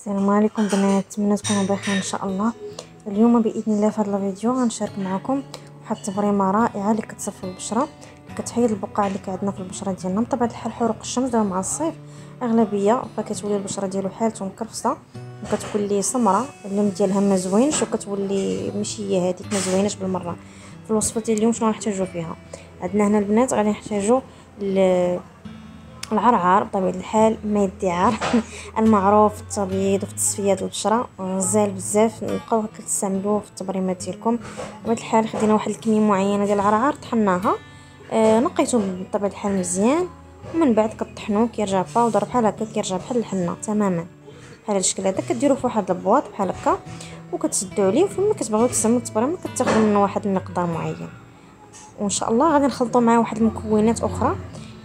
السلام عليكم بنات، نتمنى تكونوا بخير ان شاء الله. اليوم باذن الله في هذا الفيديو غنشارك معكم واحد التمرينه رائعه اللي كتصفي البشره، اللي كتحيد البقع اللي كعندنا في البشره ديالنا. بطبيعه الحال حروق الشمس دابا مع الصيف اغلبيه فكتولي البشره ديالو حالته مكرفسه وكتكون ليه سمراء، اللون ديالها ما زوينش وكتولي ماشي هي هذيك ما زويناش بالمره. في الوصفه ديال اليوم شنو غنحتاجو فيها؟ عندنا هنا البنات غادي نحتاجو العرعر بطبيعه الحال، ماء الدعار المعروف في التبييض وفي تصفيات البشره، غزال بزاف نبقاو هكا تستعملوه في التبريمات ديالكم. بطبيعه الحال خدينا واحد الكميه معينه ديال العرعر طحناها، نقيتو بطبيعه الحال مزيان، ومن بعد كطحنوه كيرجع باودر بحال هكا، كيرجع بحال الحنه تماما بحال هذا الشكل هذا. كديروه في واحد البواط بحال هكا وكتسدوا عليه، فملي كتبغيو تستعملوا التبريمه كتاخذوا منه واحد المقدار معين، وان شاء الله غادي نخلطوا معاه واحد المكونات اخرى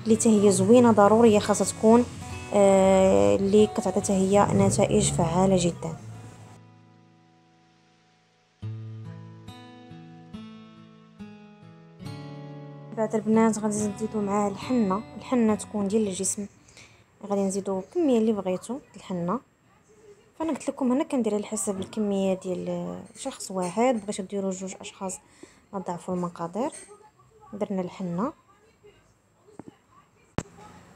اللي حتى هي زوينه ضروريه خاصها تكون اللي كتعطي حتى هي نتائج فعاله جدا. بعد البنات غادي نزيدوا معاه الحنه تكون ديال الجسم، غادي نزيدوا الكميه اللي بغيتو الحنه. فانا قلت لكم هنا كندير على حسب الكميه ديال شخص واحد، بغيتو ديروا 2 اشخاص غتضاعفوا المقادير. درنا الحنه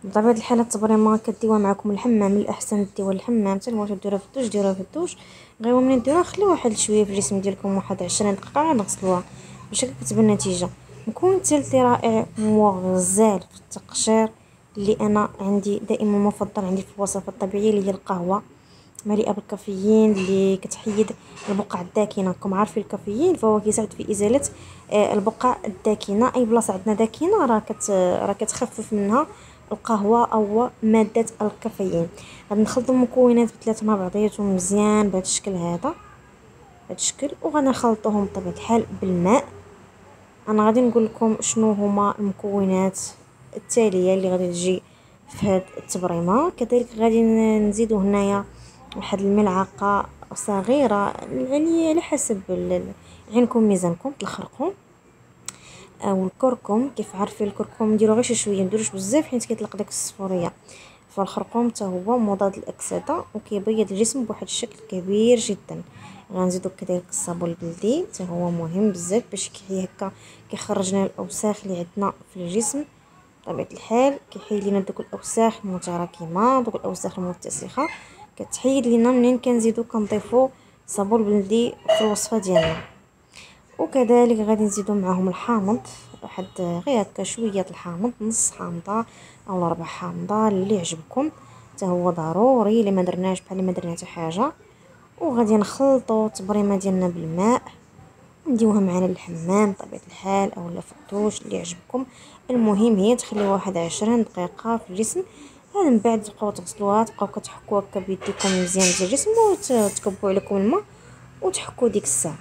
بطبيعه الحال. التبريمه كديوها معكم الحمام، الاحسن ديوها الحمام حتى بغيتو ديروها في الدوش ديروها في الدوش. غير ملي ديروها خليوها واحد شويه في الجسم ديالكم، واحد 20 دقيقه عاد نغسلوها باش كتبان النتيجه. مكون ثالثي رائع وغزال في التقشير اللي انا عندي دائما مفضل عندي في الوصفات الطبيعيه، اللي هي القهوه مليئه بالكافيين اللي كتحيد البقع الداكنه. راكم عارفين الكافيين فهو كيساعد في ازاله البقع الداكنه. اي بلاصه عندنا داكنه راه كتخفف منها القهوه او ماده الكافيين. غادي نخلطوا المكونات بثلاثه مع بعضياتهم مزيان بهذا الشكل هذا، الشكل، وغادي نخلطوهم بطبيعه الحال بالماء. انا غادي نقول لكم شنو هما المكونات التاليه اللي غادي تجي في هذه التبريمه. كذلك غادي نزيدوا هنايا واحد الملعقه صغيره يعني على حسب عينكم ميزانكم الخرقوم او الكركم. كيف عارفين الكركم نديرو غير شويه، نديروش بزاف حيت كيطلق داك الصفوريه. فالخرقوم حتى هو مضاد للاكسده وكيبيض الجسم بواحد الشكل كبير جدا. غنزيدو كذلك الصابون البلدي حتى هو مهم بزاف باش كيحيي هكا كيخرج لنا الاوساخ اللي عندنا في الجسم. بطبيعه الحال كيحيد لنا دوك الاوساخ المتراكمه، دوك الاوساخ المتسخه كتحيد لنا منين كنزيدو كنضيفو صابون بلدي في الوصفه ديالنا. وكذلك غادي نزيدو معاهم الحامض، واحد غير هكا شويه الحامض، نص حامضه او 4 حامضه اللي يعجبكم، حتى هو ضروري اللي ما درناش بحال ما درنا حتى حاجه. وغادي نخلطوا التبريمه ديالنا بالماء نديوها معنا للحمام بطبيعه الحال او لا في الدوش اللي يعجبكم. المهم هي تخليوها واحد 20 دقيقه في الجسم. من بعد تبقاو تغسلوها، تبقاو كتحكوا هكا بيديكم مزيان ديال الجسم وتكبوا عليكم الماء وتحكوا ديك الساعه.